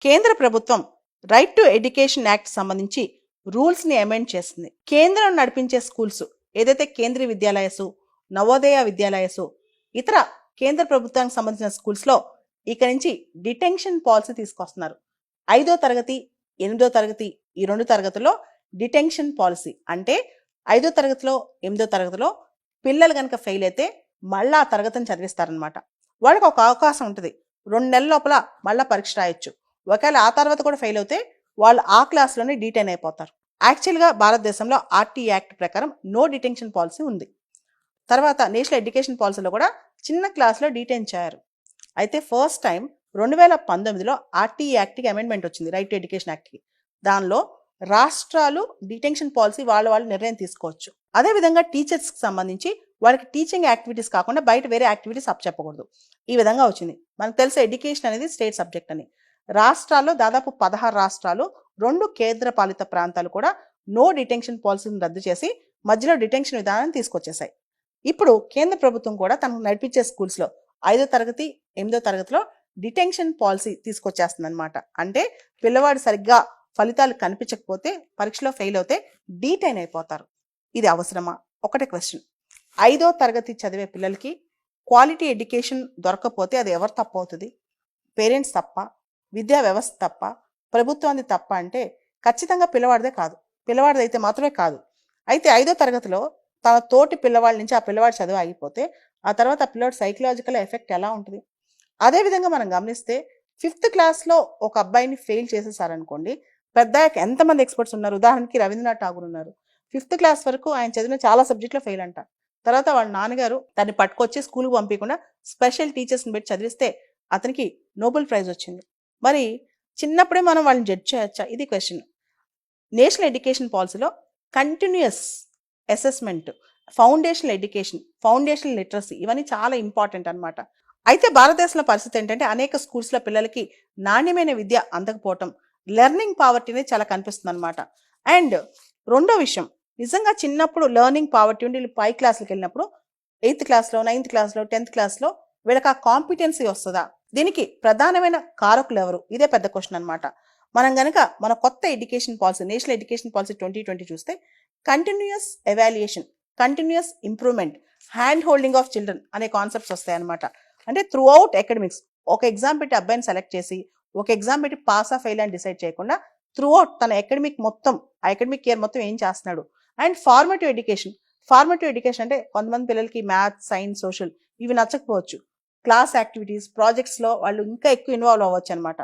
కేంద్ర ప్రభుత్వం right to education act సంబంధించి రూల్స్ని అమెండ్ చేస్తుంది. కేంద్రం నడిపించే స్కూల్స్ ఏదైతే కేంద్రీయ విద్యాలయసు, నవోదయ విద్యాలయసు, ఇతర కేంద్ర ప్రభుత్వానికి సంబంధించిన స్కూల్స్లో ఇక నుంచి డిటెన్షన్ పాలసీ తీసుకొస్తున్నారు. 5వ తరగతి 8వ తరగతి ఈ 2 తరగతుల్లో డిటెన్షన్ పాలసీ అంటే 5వ తరగతిలో 8వ తరగతిలో పిల్లలు కనుక ఫెయిల్ అయితే మళ్ళీ ఆ తరగతిని చదివిస్తారనమాట. వాళ్ళకి ఒక అవకాశం ఉంటుంది, 2 నెలల లోపల మళ్ళీ పరీక్ష రాయొచ్చు. ఒకవేళ ఆ తర్వాత కూడా ఫెయిల్ అవుతే వాళ్ళు ఆ క్లాస్లోనే డీటైన్ అయిపోతారు. యాక్చువల్గా భారతదేశంలో ఆర్టీ యాక్ట్ ప్రకారం నో డిటెన్షన్ పాలసీ ఉంది. తర్వాత నేషనల్ ఎడ్యుకేషన్ పాలసీలో కూడా చిన్న క్లాస్లో డీటైన్ చేయారు. అయితే ఫస్ట్ టైం 2019లో ఆర్టీ యాక్ట్కి అమెండ్మెంట్ వచ్చింది, రైట్ టు ఎడ్యుకేషన్ యాక్ట్కి. దానిలో రాష్ట్రాలు డిటెన్షన్ పాలసీ వాళ్ళు నిర్ణయం తీసుకోవచ్చు. అదేవిధంగా టీచర్స్కి సంబంధించి వాళ్ళకి టీచింగ్ యాక్టివిటీస్ కాకుండా బయట వేరే యాక్టివిటీస్ అప్పచెప్పకూడదు. ఈ విధంగా వచ్చింది. మనకు తెలిసే ఎడ్యుకేషన్ అనేది స్టేట్ సబ్జెక్ట్ అని. రాష్ట్రాల్లో దాదాపు 16 రాష్ట్రాలు, 2 కేంద్ర పాలిత ప్రాంతాలు కూడా నో డిటెన్షన్ పాలసీని రద్దు చేసి మధ్యలో డిటెన్షన్ విధానాన్ని తీసుకొచ్చేసాయి. ఇప్పుడు కేంద్ర ప్రభుత్వం కూడా తనకు నడిపించే స్కూల్స్లో 5వ తరగతి 8వ తరగతిలో డిటెన్షన్ పాలసీ తీసుకొచ్చేస్తుంది అనమాట. అంటే పిల్లవాడు సరిగ్గా ఫలితాలు కనిపించకపోతే, పరీక్షలో ఫెయిల్ అవుతే డీటైన్ అయిపోతారు. ఇది అవసరమా? ఒకటే క్వశ్చన్. 5వ తరగతి చదివే పిల్లలకి క్వాలిటీ ఎడ్యుకేషన్ దొరకకపోతే అది ఎవరు తప్పు అవుతుంది? పేరెంట్స్ తప్ప, విద్యా వ్యవస్థ తప్ప, ప్రభుత్వాన్ని తప్ప అంటే ఖచ్చితంగా పిల్లవాడిదే కాదు. పిల్లవాడిదైతే మాత్రమే కాదు. అయితే 5వ తరగతిలో తన తోటి పిల్లవాడి నుంచి ఆ పిల్లవాడి చదువు ఆగిపోతే ఆ తర్వాత ఆ పిల్లవాడి సైకలాజికల్ ఎఫెక్ట్ ఎలా ఉంటుంది? అదేవిధంగా మనం గమనిస్తే 5th క్లాస్లో ఒక అబ్బాయిని ఫెయిల్ చేసేసారనుకోండి, పెద్దాక ఎంతమంది ఎక్స్పర్ట్స్ ఉన్నారు? ఉదాహరణకి రవీంద్రనాథ్ ఠాగూర్ ఉన్నారు. 5th క్లాస్ వరకు ఆయన చదివిన చాలా సబ్జెక్టులో ఫెయిల్ అంట. తర్వాత వాళ్ళ నాన్నగారు దాన్ని పట్టుకొచ్చి స్కూల్కి పంపించకుండా స్పెషల్ టీచర్స్ని పెట్టి చదివిస్తే అతనికి నోబెల్ ప్రైజ్ వచ్చింది. మరి చిన్నప్పుడే మనం వాళ్ళని జడ్జ్ చేయొచ్చా? ఇది క్వశ్చన్. నేషనల్ ఎడ్యుకేషన్ పాలసీలో continuous assessment, foundational education, foundational literacy ఇవన్నీ చాలా ఇంపార్టెంట్ అనమాట. అయితే భారతదేశంలో పరిస్థితి ఏంటంటే అనేక స్కూల్స్లో పిల్లలకి నాణ్యమైన విద్య అందకపోవటం, లెర్నింగ్ పావర్టీ అనేది చాలా కనిపిస్తుంది అనమాట. అండ్ రెండో విషయం, నిజంగా చిన్నప్పుడు లెర్నింగ్ పావర్టీ ఉండి వీళ్ళు పై క్లాసులకు వెళ్ళినప్పుడు 8th క్లాస్లో 9th క్లాస్లో 10th క్లాస్లో వీళ్ళకి ఆ కాంపిటెన్సీ వస్తుందా? దీనికి ప్రధానమైన కారకులు ఎవరు? ఇదే పెద్ద క్వశ్చన్ అనమాట. మనం గనక మన కొత్త education policy, national education policy 2020 చూస్తే continuous evaluation, continuous improvement, hand holding of children అనే కాన్సెప్ట్స్ వస్తాయి అనమాట. అంటే త్రూ అవుట్ అకాడమిక్స్ ఒక ఎగ్జామ్ పెట్టి అబ్బాయిని సెలెక్ట్ చేసి ఒక ఎగ్జామ్ పెట్టి పాస్ ఆ ఫెయిల్ అని డిసైడ్ చేయకుండా త్రూ అవుట్ తన అకాడమిక్ మొత్తం, అకాడమిక్ ఇయర్ మొత్తం ఏం చేస్తున్నాడు. And formative education. Formative education అంటే కొంతమంది పిల్లలకి మ్యాథ్స్, సైన్స్, సోషల్ ఇవి నచ్చకపోవచ్చు. క్లాస్ యాక్టివిటీస్, ప్రాజెక్ట్స్లో వాళ్ళు ఇంకా ఎక్కువ ఇన్వాల్వ్ అవ్వచ్చు అనమాట.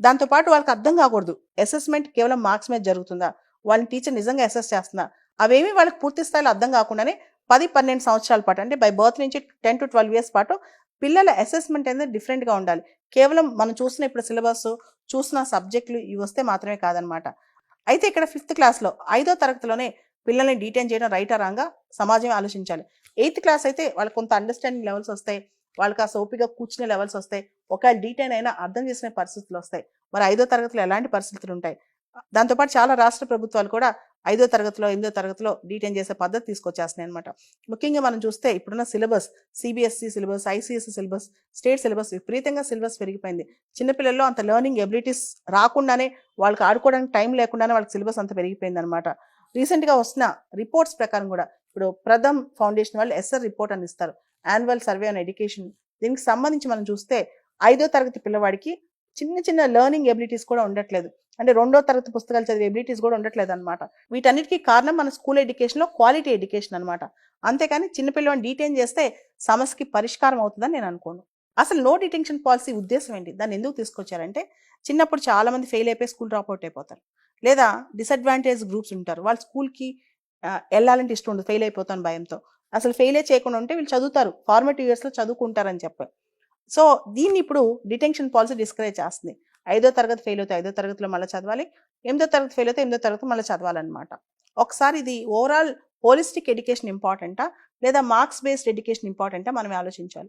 దాంతోపాటు వాళ్ళకి అర్థం కాకూడదు అసెస్మెంట్ కేవలం మార్క్స్ మీద జరుగుతుందా, వాళ్ళని టీచర్ నిజంగా అసెస్ చేస్తుందా, అవేమి వాళ్ళకి పూర్తి స్థాయిలో అర్థం కాకుండానే 10-12 సంవత్సరాల పాటు అంటే బై బర్త్ నుంచి 10 to 12 years పాటు పిల్లల అసెస్మెంట్ అనేది డిఫరెంట్గా ఉండాలి. కేవలం మనం చూసిన ఇప్పుడు సిలబస్, చూసిన సబ్జెక్టులు ఇవి వస్తే మాత్రమే కాదనమాట. అయితే ఇక్కడ 5th క్లాస్లో 5వ తరగతిలోనే పిల్లల్ని డీటైన్ చేయడం రైటా రాంగా సమాజం ఆలోచించాలి. 8th క్లాస్ అయితే వాళ్ళకి కొంత అండర్స్టాండింగ్ లెవెల్స్ వస్తాయి, వాళ్ళకి ఆ సోపిగా కూర్చునే లెవెల్స్ వస్తాయి, ఒకవేళ డీటైన్ అయినా అర్థం చేసుకునే పరిస్థితులు వస్తాయి. మరి 5వ తరగతిలో ఎలాంటి పరిస్థితులు ఉంటాయి? దాంతోపాటు చాలా రాష్ట్ర ప్రభుత్వాలు కూడా 5వ తరగతిలో 8వ తరగతిలో డీటైన్ చేసే పద్ధతి తీసుకొచ్చేస్తున్నాయి అనమాట. ముఖ్యంగా మనం చూస్తే ఇప్పుడున్న syllabus, CBSE syllabus, ICSE syllabus, state syllabus, విపరీతంగా సిలబస్ పెరిగిపోయింది. చిన్నపిల్లల్లో అంత లెర్నింగ్ ఎబిలిటీస్ రాకుండానే, వాళ్ళకి ఆడుకోవడానికి టైం లేకుండానే వాళ్ళకి సిలబస్ అంత పెరిగిపోయింది అనమాట. రీసెంట్గా వస్తున్న రిపోర్ట్స్ ప్రకారం కూడా ఇప్పుడు ప్రథమ్ ఫౌండేషన్ వాళ్ళు ఎస్ఆర్ రిపోర్ట్ అని ఇస్తారు, యాన్యువల్ సర్వే ఆన్ ఎడ్యుకేషన్. దీనికి సంబంధించి మనం చూస్తే 5వ తరగతి పిల్లవాడికి చిన్న చిన్న లెర్నింగ్ ఎబిలిటీస్ కూడా ఉండట్లేదు. అంటే 2వ తరగతి పుస్తకాలు చదివే ఎబిలిటీస్ కూడా ఉండట్లేదు అనమాట. వీటన్నిటికీ కారణం మన స్కూల్ ఎడ్యుకేషన్లో క్వాలిటీ ఎడ్యుకేషన్ అనమాట. అంతేకాని చిన్నపిల్లవాడిని డీటైన్ చేస్తే సమస్యకి పరిష్కారం అవుతుందని నేను అనుకోను. అసలు నో డిటెన్షన్ పాలసీ ఉద్దేశం ఏంటి? దాన్ని ఎందుకు తీసుకొచ్చారంటే చిన్నప్పుడు చాలా మంది ఫెయిల్ అయిపోయి స్కూల్ డ్రాప్ అవుట్ అయిపోతారు, లేదా డిసడ్వాంటేజ్ గ్రూప్స్ ఉంటారు, వాళ్ళ స్కూల్కి వెళ్ళాలంటే ఇష్టం ఉండదు, ఫెయిల్ అయిపోతాను భయంతో. అసలు ఫెయిలే చేయకుండా ఉంటే వీళ్ళు చదువుతారు, ఫార్మేటివ్ ఇయర్స్లో చదువుకుంటారని చెప్పారు. సో దీన్ని ఇప్పుడు డిటెన్షన్ పాలసీ డిస్కరేజ్ చేస్తుంది. 5వ తరగతి ఫెయిల్ అవుతే 5వ తరగతిలో మళ్ళీ చదవాలి, 8వ తరగతి ఫెయిల్ అయితే 8వ తరగతి మళ్ళీ చదవాలన్నమాట. ఒకసారి ఇది ఓవరాల్ హోలిస్టిక్ ఎడ్యుకేషన్ ఇంపార్టెంటా లేదా మార్క్స్ బేస్డ్ ఎడ్యుకేషన్ ఇంపార్టెంటా మనం ఆలోచించాలి.